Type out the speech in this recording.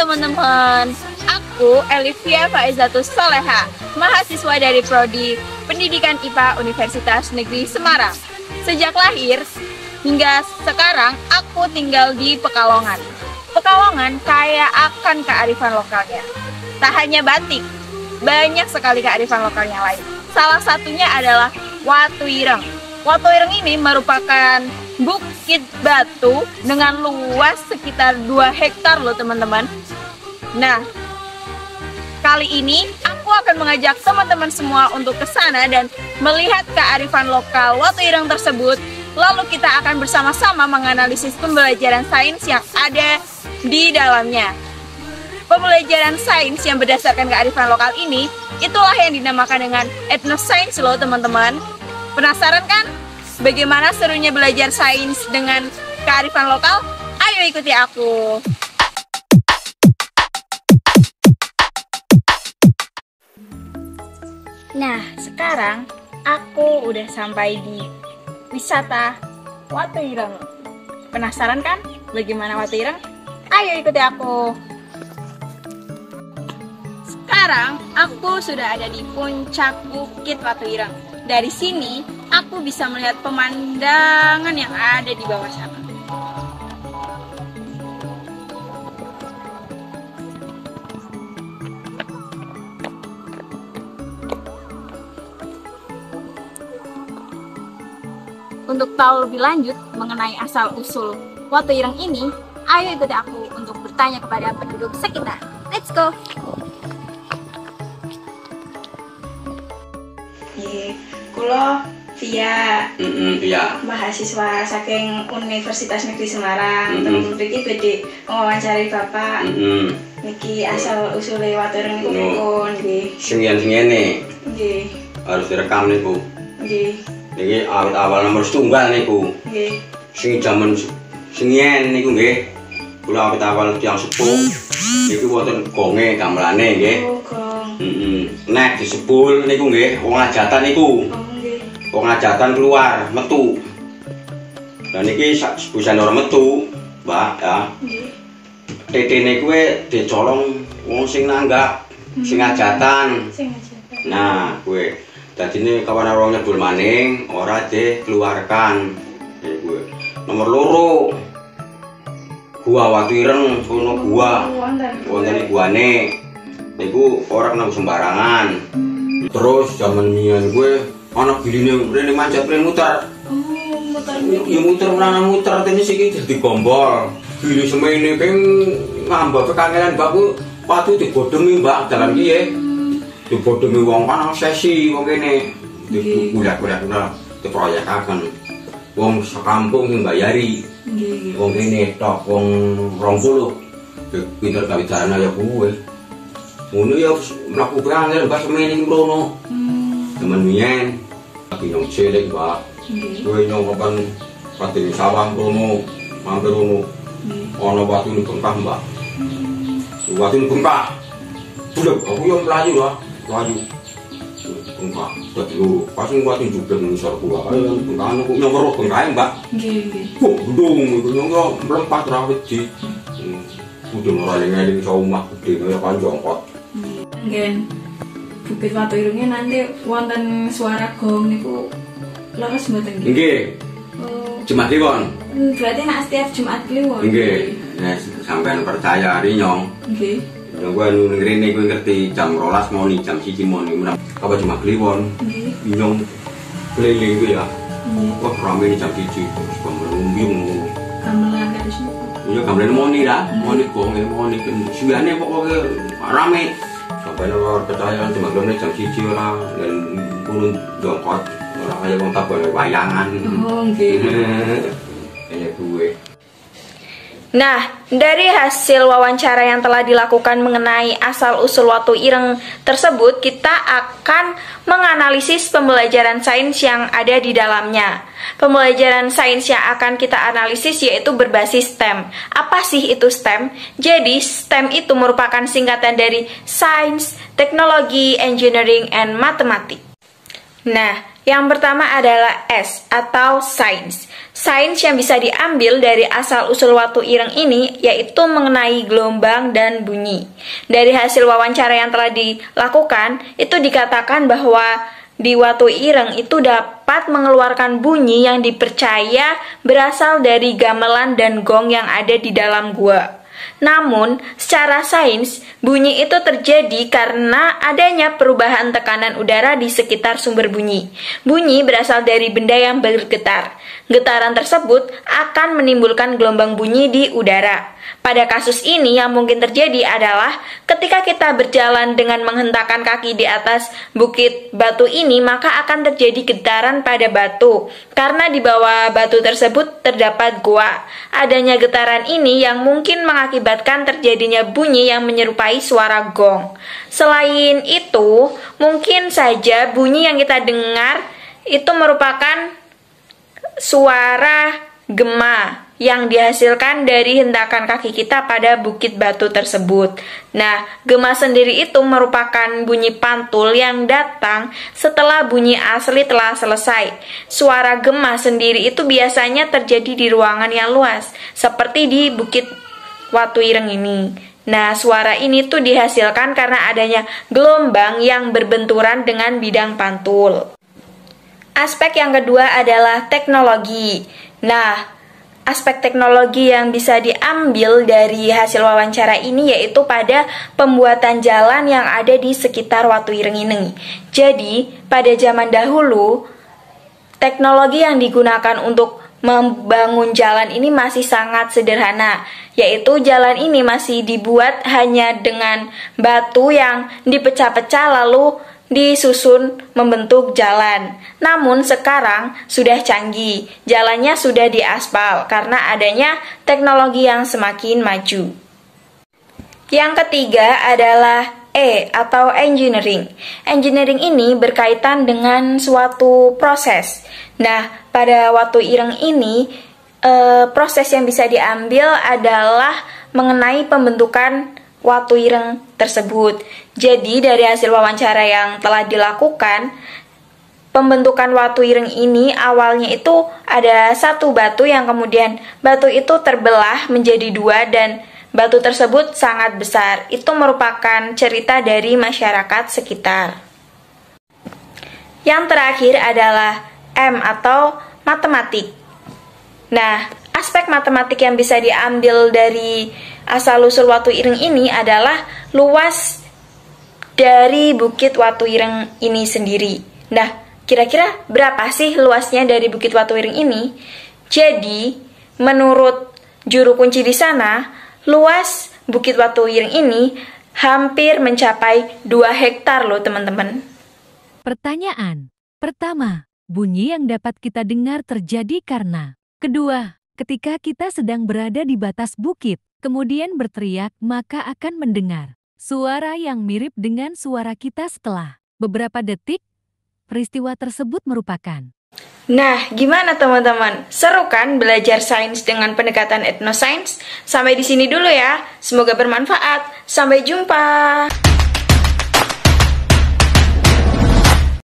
teman-teman, aku Elivia Faizatus Soleha, mahasiswa dari Prodi Pendidikan IPA Universitas Negeri Semarang. Sejak lahir hingga sekarang aku tinggal di Pekalongan. Pekalongan kaya akan kearifan lokalnya. Tak hanya batik, banyak sekali kearifan lokalnya lain. Salah satunya adalah Watu Ireng. Watu Ireng ini merupakan bukit batu dengan luas sekitar 2 hektar loh teman-teman. Nah, kali ini aku akan mengajak teman-teman semua untuk ke sana dan melihat kearifan lokal Watu Ireng tersebut. Lalu kita akan bersama-sama menganalisis pembelajaran sains yang ada di dalamnya. Pembelajaran sains yang berdasarkan kearifan lokal ini, itulah yang dinamakan dengan etnosains loh teman-teman. Penasaran kan? Bagaimana serunya belajar sains dengan kearifan lokal? Ayo ikuti aku. Nah, sekarang aku udah sampai di wisata Watu Ireng. Penasaran kan bagaimana Watu Ireng? Ayo ikuti aku. Sekarang aku sudah ada di puncak Bukit Watu Ireng. Dari sini aku bisa melihat pemandangan yang ada di bawah sana. Untuk tahu lebih lanjut mengenai asal-usul Watu Ireng ini, ayo ikuti aku untuk bertanya kepada penduduk sekitar. Let's go! Kulo Via, iya. mahasiswa saking Universitas Negeri Semarang. Temen mriki badhe wawancari Bapak. Niki asal usule Watu Ireng niku pripun nggih? Sing-singene. Nggih. Harus direkam niku. Nggih. Niki awal nomor setunggal niku. Nggih. Sing jaman singien niku nggih. Kula awal tiyang sepuh. Niku wonten gonge gamelane nggih. Oh, gong. Nek disebul niku nggih wong ajatan niku. Wong ajatan keluar metu. Dan niki sebusan orang metu, Mbak ya. Tetene kuwe dicolong wong sing nanggak, sing ajatan. Nah, kuwe dadine kawan orang nyebul maning ora dikeluarkan. Kuwe. Nomor loro. Gua Watu Ireng sono gua. Wonten guane. Niku ora kena sembarangan. Terus zaman mian gue anak giline rene manjat rene muter. Ya muter menang muter tenis iki dadi gombol. Gili semene ping ngambak kekangelan Mbakku patu digodhongi Mbak dalan piye. Digodhongi wong kan sesi wong kene. Dibulat-bulat diproyekaken. Wong sekampung sing mbayari. Nggih. Wong kene tok wong 20. Pinter kawidana ya kuwe. Ngono ya mlaku banget Mbak semene iki mrono. Temen miyen lagi nyong cilik Mbak. Kowe nyong kapan pati sawang mrono, mampir ngono. Ana watu ning bengkah Mbak. Watu ning bengkah. Bulek aku yo mlayu lah, mlayu. Bengkah. Dadi lho, pas ning watu jublek ning isor kula. Ayo bengkah aku nyong weruh bengkahe Mbak. Nggih, nggih. Kok ndung iku nyong mlempah ra wedi. Udah ora eling iso omah gedhe kaya panjongkot. Nggih. Bukit Watu Irengnya nanti wonten suara gong niku leres mboten nggih? Nggih. Oh. Jumat Kliwon. Berarti nak setiap Jumat Kliwon. Nggih. Nah, sampean percaya hari nyong. Nggih. Nyong kuwi anu ngrene kuwi ngerti jam 12 moni, jam 1 moni. Apa Jumat Kliwon? Nggih. Nyong keliling kuwi ya. Wah, rame jam 1 terus ngomong ngono. Gamelan kados niku. Iya, gamelan moni lah. Moni gong moni sembiane pokoke rame. Sampai orang percaya cuma belum jam 1 lah dan pun jongkot orang kaya wong tak boleh wayangan. Oh, nggih. Kayak gue. Nah, dari hasil wawancara yang telah dilakukan mengenai asal-usul Watu Ireng tersebut, kita akan menganalisis pembelajaran sains yang ada di dalamnya. Pembelajaran sains yang akan kita analisis yaitu berbasis STEM. Apa sih itu STEM? Jadi, STEM itu merupakan singkatan dari Science, Technology, Engineering, and Mathematics. Nah, Yang pertama adalah S atau sains. Sains yang bisa diambil dari asal-usul watu ireng ini yaitu mengenai gelombang dan bunyi. Dari hasil wawancara yang telah dilakukan, itu dikatakan bahwa di watu ireng itu dapat mengeluarkan bunyi yang dipercaya berasal dari gamelan dan gong yang ada di dalam gua. Namun, secara sains, bunyi itu terjadi karena adanya perubahan tekanan udara di sekitar sumber bunyi. Bunyi berasal dari benda yang bergetar. Getaran tersebut akan menimbulkan gelombang bunyi di udara. Pada kasus ini yang mungkin terjadi adalah ketika kita berjalan dengan menghentakkan kaki di atas bukit batu ini, maka akan terjadi getaran pada batu. Karena di bawah batu tersebut terdapat gua. Adanya getaran ini yang mungkin mengakibatkan terjadinya bunyi yang menyerupai suara gong. Selain itu, mungkin saja bunyi yang kita dengar itu merupakan suara gema yang dihasilkan dari hentakan kaki kita pada bukit batu tersebut. Nah, gema sendiri itu merupakan bunyi pantul yang datang setelah bunyi asli telah selesai. Suara gema sendiri itu biasanya terjadi di ruangan yang luas, seperti di bukit watu ireng ini. Nah, suara ini tuh dihasilkan karena adanya gelombang yang berbenturan dengan bidang pantul. Aspek yang kedua adalah teknologi. Nah, aspek teknologi yang bisa diambil dari hasil wawancara ini yaitu pada pembuatan jalan yang ada di sekitar watu ireng ini. Jadi, pada zaman dahulu, teknologi yang digunakan untuk membangun jalan ini masih sangat sederhana, yaitu jalan ini masih dibuat hanya dengan batu yang dipecah-pecah lalu disusun membentuk jalan. Namun sekarang sudah canggih, jalannya sudah diaspal karena adanya teknologi yang semakin maju. Yang ketiga adalah E atau engineering. Engineering ini berkaitan dengan suatu proses. Nah, pada watu ireng ini proses yang bisa diambil adalah mengenai pembentukan watu ireng tersebut. Jadi dari hasil wawancara yang telah dilakukan, pembentukan watu ireng ini awalnya itu ada satu batu yang kemudian batu itu terbelah menjadi dua dan batu tersebut sangat besar. Itu merupakan cerita dari masyarakat sekitar. Yang terakhir adalah M atau matematik. Nah, aspek matematik yang bisa diambil dari asal-usul watu ireng ini adalah luas dari bukit watu ireng ini sendiri. Nah, kira-kira berapa sih luasnya dari bukit watu ireng ini? Jadi, menurut juru kunci di sana, luas bukit watu ireng ini hampir mencapai 2 hektar loh teman-teman. Pertanyaan pertama, bunyi yang dapat kita dengar terjadi karena. Kedua, ketika kita sedang berada di batas bukit, kemudian berteriak, maka akan mendengar suara yang mirip dengan suara kita setelah beberapa detik. Peristiwa tersebut merupakan. Nah, gimana teman-teman? Seru kan belajar sains dengan pendekatan etnosains? Sampai di sini dulu ya. Semoga bermanfaat. Sampai jumpa.